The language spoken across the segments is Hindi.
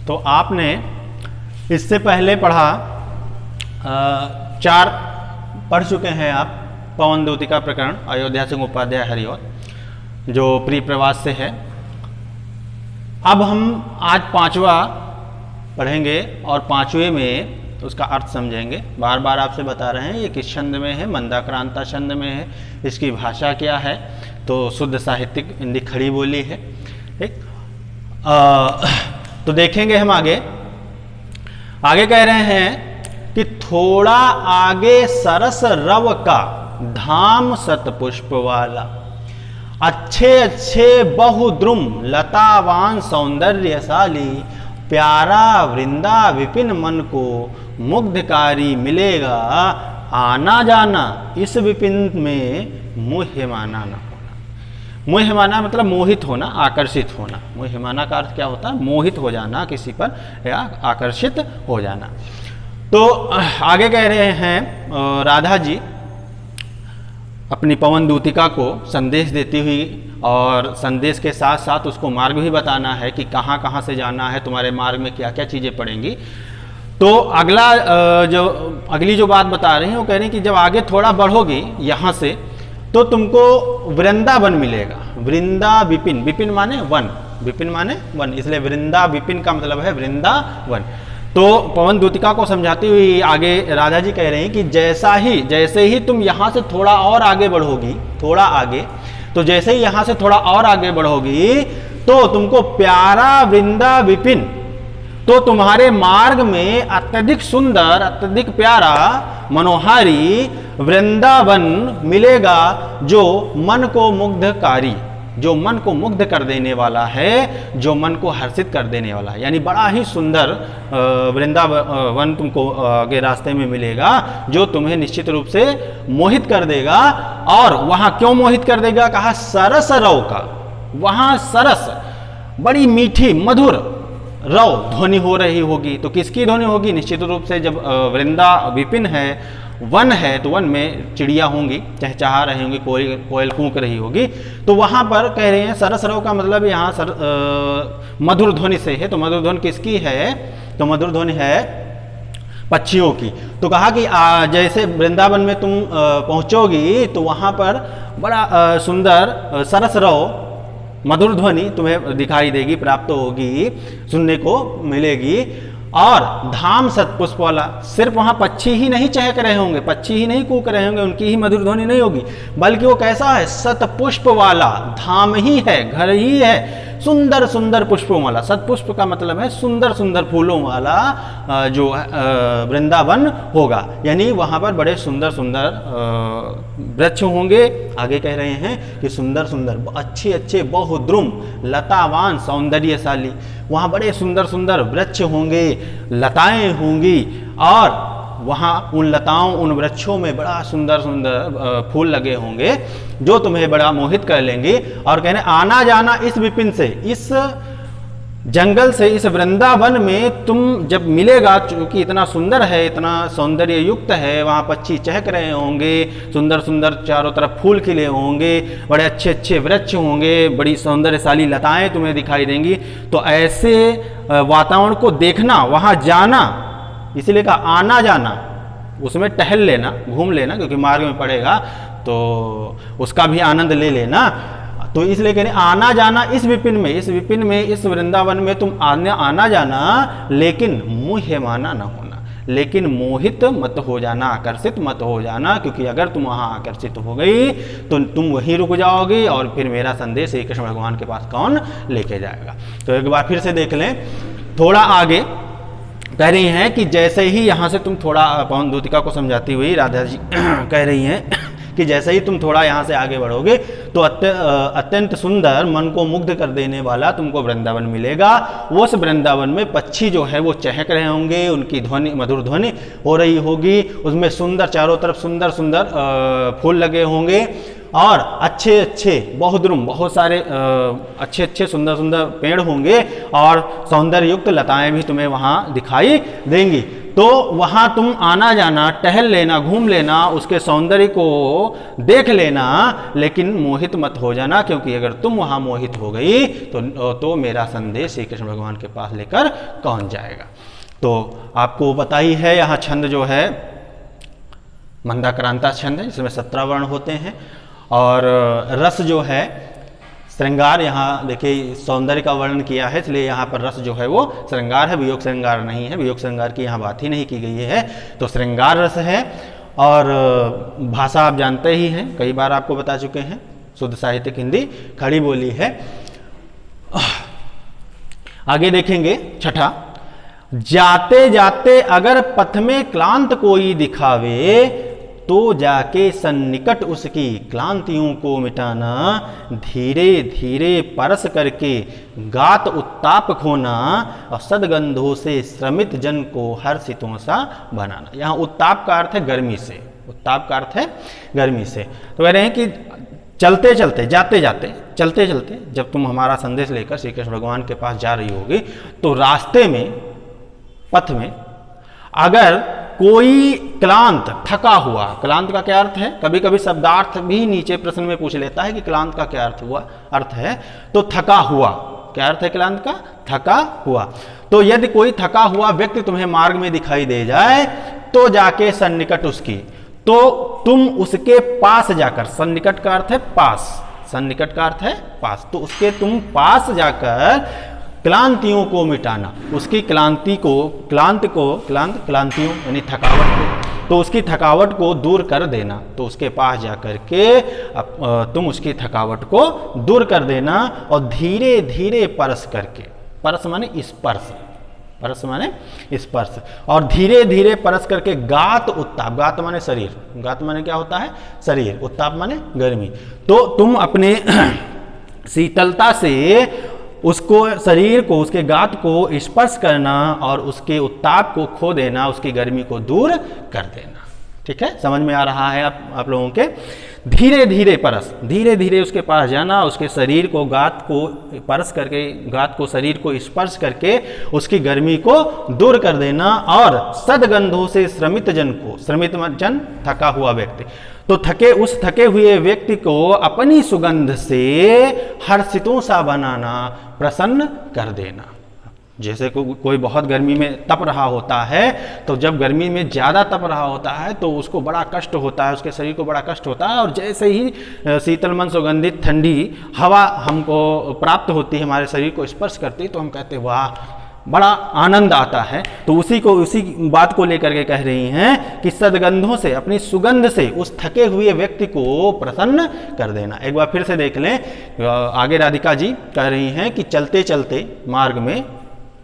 तो आपने इससे पहले पढ़ा 4 पढ़ चुके हैं आप पवन द्योतिका प्रकरण अयोध्या सिंह उपाध्याय हरिऔध, जो प्री प्रवास से है। अब हम आज 5वां पढ़ेंगे और 5वें में उसका अर्थ समझेंगे। बार बार आपसे बता रहे हैं ये किस छंद में है, मंदाक्रांता छंद में है, इसकी भाषा क्या है, तो शुद्ध साहित्यिक हिंदी खड़ी बोली है। ठीक, तो देखेंगे हम आगे कह रहे हैं कि थोड़ा आगे सरस रव का धाम सतपुष्प वाला, अच्छे अच्छे बहुद्रुम लतावान सौंदर्यशाली, प्यारा वृंदा विपिन मन को मुग्धकारी मिलेगा, आना जाना इस विपिन में मुह्यमाना न होना। मुह्यमाना मतलब मोहित होना, आकर्षित होना। मुह्यमाना का अर्थ क्या होता है? मोहित हो जाना किसी पर या आकर्षित हो जाना। तो आगे कह रहे हैं राधा जी अपनी पवन दूतिका को संदेश देती हुई, और संदेश के साथ साथ उसको मार्ग भी बताना है कि कहाँ कहाँ से जाना है, तुम्हारे मार्ग में क्या क्या चीज़ें पड़ेंगी। तो अगली जो बात बता रही हैं वो कह रही हैं कि जब आगे थोड़ा बढ़ोगी यहाँ से तो तुमको वृंदावन मिलेगा। वृंदा विपिन, विपिन माने वन, विपिन माने वन, इसलिए वृंदा विपिन का मतलब है वृंदावन। तो पवन दूतिका को समझाती हुई आगे राधा जी कह रहे हैं कि जैसे ही तुम यहाँ से थोड़ा और आगे बढ़ोगी, थोड़ा आगे, तो जैसे ही यहाँ से थोड़ा और आगे बढ़ोगी तो तुमको प्यारा वृंदा विपिन, तो तुम्हारे मार्ग में अत्यधिक सुंदर, अत्यधिक प्यारा, मनोहारी वृंदावन मिलेगा, जो मन को मुग्धकारी, जो मन को मुग्ध कर देने वाला है, जो मन को हर्षित कर देने वाला है। यानी बड़ा ही सुंदर वृंदावन तुमको आगे रास्ते में मिलेगा, जो तुम्हें निश्चित रूप से मोहित कर देगा। और वहां क्यों मोहित कर देगा? कहा सरस रव का, वहां सरस बड़ी मीठी मधुर रव ध्वनि हो रही होगी। तो किसकी ध्वनि होगी? निश्चित रूप से जब वृंदा विपिन है, वन है, तो वन में चिड़िया होंगी, चहचहा रही होंगी, कोयल कूक रही होगी। तो वहां पर कह रहे हैं सरस रव का मतलब यहाँ मधुर ध्वनि से है। तो मधुर ध्वनि किसकी है? तो मधुर ध्वनि है पक्षियों की। तो कहा कि जैसे वृंदावन में तुम पहुंचोगी तो वहां पर बड़ा सुंदर सरस रव, मधुर ध्वनि तुम्हें दिखाई देगी, प्राप्त होगी, सुनने को मिलेगी। और धाम सतपुष्प वाला, सिर्फ वहां पक्षी ही नहीं चहक रहे होंगे, पक्षी ही नहीं कूक रहे होंगे, उनकी ही मधुर ध्वनि नहीं होगी, बल्कि वो कैसा है? सतपुष्प वाला, धाम ही है, घर ही है, सुंदर सुंदर पुष्पों वाला। सतपुष्प का मतलब है सुंदर सुंदर फूलों वाला जो वृंदावन होगा। यानी वहां पर बड़े सुंदर सुंदर वृक्ष होंगे। आगे कह रहे हैं कि सुंदर सुंदर, अच्छे अच्छे बहुद्रुम लतावान सौंदर्यशाली, वहाँ बड़े सुंदर सुंदर वृक्ष होंगे, लताएं होंगी, और वहाँ उन लताओं, उन वृक्षों में बड़ा सुंदर सुंदर फूल लगे होंगे, जो तुम्हें बड़ा मोहित कर लेंगे। और कहने आना जाना इस विपिन से, इस जंगल से, इस वृंदावन में तुम जब मिलेगा, क्योंकि इतना सुंदर है, इतना सौंदर्य युक्त है, वहाँ पक्षी चहक रहे होंगे, सुंदर सुंदर चारों तरफ फूल खिले होंगे, बड़े अच्छे अच्छे वृक्ष होंगे, बड़ी सौंदर्यशाली लताएं तुम्हें दिखाई देंगी। तो ऐसे वातावरण को देखना, वहाँ जाना, इसीलिए कहा आना जाना, उसमें टहल लेना, घूम लेना, क्योंकि मार्ग में पड़ेगा तो उसका भी आनंद ले लेना। तो इसलिए कह रहे आना जाना इस विपिन में, इस विपिन में, इस वृंदावन में तुम आना जाना, लेकिन मुह्यमाना न होना, लेकिन मोहित मत हो जाना, आकर्षित मत हो जाना, क्योंकि अगर तुम वहाँ आकर्षित हो गई तो तुम वहीं रुक जाओगी, और फिर मेरा संदेश श्री कृष्ण भगवान के पास कौन लेके जाएगा। तो एक बार फिर से देख लें, थोड़ा आगे कह रही हैं कि जैसे ही यहाँ से तुम थोड़ा, पवन दूतिका को समझाती हुई राधा जी कह रही हैं कि जैसे ही तुम थोड़ा यहाँ से आगे बढ़ोगे तो अत्यंत सुंदर, मन को मुग्ध कर देने वाला तुमको वृंदावन मिलेगा। उस वृंदावन में पक्षी जो है वो चहक रहे होंगे, उनकी ध्वनि, मधुर ध्वनि हो रही होगी, उसमें सुंदर, चारों तरफ सुंदर सुंदर फूल लगे होंगे, और अच्छे अच्छे बहुद्रुम बहुत सारे अच्छे अच्छे सुंदर सुंदर पेड़ होंगे और सौंदर्य युक्त लताएं भी तुम्हें वहाँ दिखाई देंगी। तो वहाँ तुम आना जाना, टहल लेना, घूम लेना, उसके सौंदर्य को देख लेना, लेकिन मोहित मत हो जाना, क्योंकि अगर तुम वहाँ मोहित हो गई तो मेरा संदेश श्री कृष्ण भगवान के पास लेकर कौन जाएगा। तो आपको पता ही है, यहाँ छंद जो है मंदाक्रांता छंद है, जिसमें 17 वर्ण होते हैं। और रस जो है श्रृंगार, यहाँ देखिए सौंदर्य का वर्णन किया है, इसलिए यहाँ पर रस जो है वो श्रृंगार है, वियोग श्रृंगार नहीं है। वियोग श्रृंगार की यहाँ बात ही नहीं की गई है, तो श्रृंगार रस है। और भाषा आप जानते ही हैं, कई बार आपको बता चुके हैं, शुद्ध साहित्यिक हिंदी खड़ी बोली है। आगे देखेंगे छठा, जाते जाते अगर पथ में क्लांत कोई दिखावे, तो जाके सन्निकट उसकी क्लांतियों को मिटाना, धीरे धीरे परस करके गात उत्ताप खोना, और सदगंधों से श्रमित जन को हर्षितों सा बनाना। यहाँ उत्ताप का अर्थ है गर्मी से, उत्ताप का अर्थ है गर्मी से। तो कह रहे हैं कि चलते चलते, जाते जाते, चलते चलते, जब तुम हमारा संदेश लेकर श्री कृष्ण भगवान के पास जा रही होगी, तो रास्ते में, पथ में अगर कोई क्लांत, थका हुआ, क्लांत का क्या अर्थ है, कभी कभी शब्दार्थ भी नीचे प्रश्न में पूछ लेता है कि क्लांत का क्या अर्थ है, तो थका हुआ, क्या अर्थ है क्लांत का, थका हुआ। तो यदि कोई थका हुआ व्यक्ति तुम्हें मार्ग में दिखाई दे जाए, तो जाके सन्निकट उसकी, तो तुम उसके पास जाकर, सन्निकट का अर्थ है पास, सन्निकट का अर्थ है पास, तो उसके तुम पास जाकर क्लांतियों को मिटाना, उसकी क्लांति को, क्लांतियों यानी थकावट को, तो उसकी थकावट को दूर कर देना। तो उसके पास जाकर के तुम उसकी थकावट को दूर कर देना, और धीरे धीरे परस करके, परस माने स्पर्श, परस माने स्पर्श, और धीरे धीरे परस करके गात उत्ताप, गात माने शरीर, गात माने क्या होता है, शरीर, उत्ताप माने गर्मी। तो तुम अपने शीतलता से उसको, शरीर को, उसके गात को स्पर्श करना और उसके उत्ताप को खो देना, उसकी गर्मी को दूर कर देना। ठीक है, समझ में आ रहा है आप लोगों के। धीरे धीरे परस, धीरे धीरे उसके पास जाना, उसके शरीर को, गात को परस करके, गात को, शरीर को स्पर्श करके उसकी गर्मी को दूर कर देना, और सदगंधों से श्रमित जन को, श्रमित जन थका हुआ व्यक्ति, तो उस थके हुए व्यक्ति को अपनी सुगंध से हर्षितों सा बनाना, प्रसन्न कर देना। जैसे कोई बहुत गर्मी में तप रहा होता है, तो जब गर्मी में ज़्यादा तप रहा होता है तो उसको बड़ा कष्ट होता है, उसके शरीर को बड़ा कष्ट होता है, और जैसे ही शीतल मन सुगंधित ठंडी हवा हमको प्राप्त होती है, हमारे शरीर को स्पर्श करती है, तो हम कहते हैं वाह, बड़ा आनंद आता है। तो उसी बात को लेकर के कह रही हैं कि सदगंधों से, अपनी सुगंध से उस थके हुए व्यक्ति को प्रसन्न कर देना। एक बार फिर से देख लें, आगे राधिका जी कह रही हैं कि चलते चलते मार्ग में,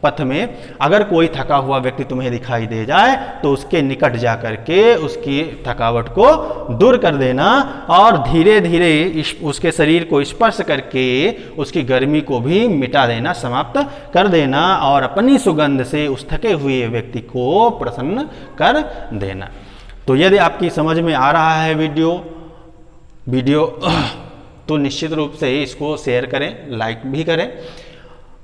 पथ में अगर कोई थका हुआ व्यक्ति तुम्हें दिखाई दे जाए, तो उसके निकट जा करके उसकी थकावट को दूर कर देना, और धीरे धीरे उसके शरीर को स्पर्श करके उसकी गर्मी को भी मिटा देना, समाप्त कर देना, और अपनी सुगंध से उस थके हुए व्यक्ति को प्रसन्न कर देना। तो यदि आपकी समझ में आ रहा है वीडियो तो निश्चित रूप से इसको शेयर करें, लाइक भी करें,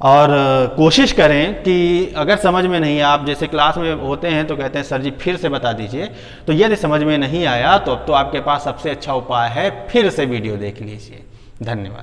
और कोशिश करें कि अगर समझ में नहीं, आप जैसे क्लास में होते हैं तो कहते हैं सर जी फिर से बता दीजिए, तो यदि समझ में नहीं आया तो अब तो आपके पास सबसे अच्छा उपाय है, फिर से वीडियो देख लीजिए। धन्यवाद।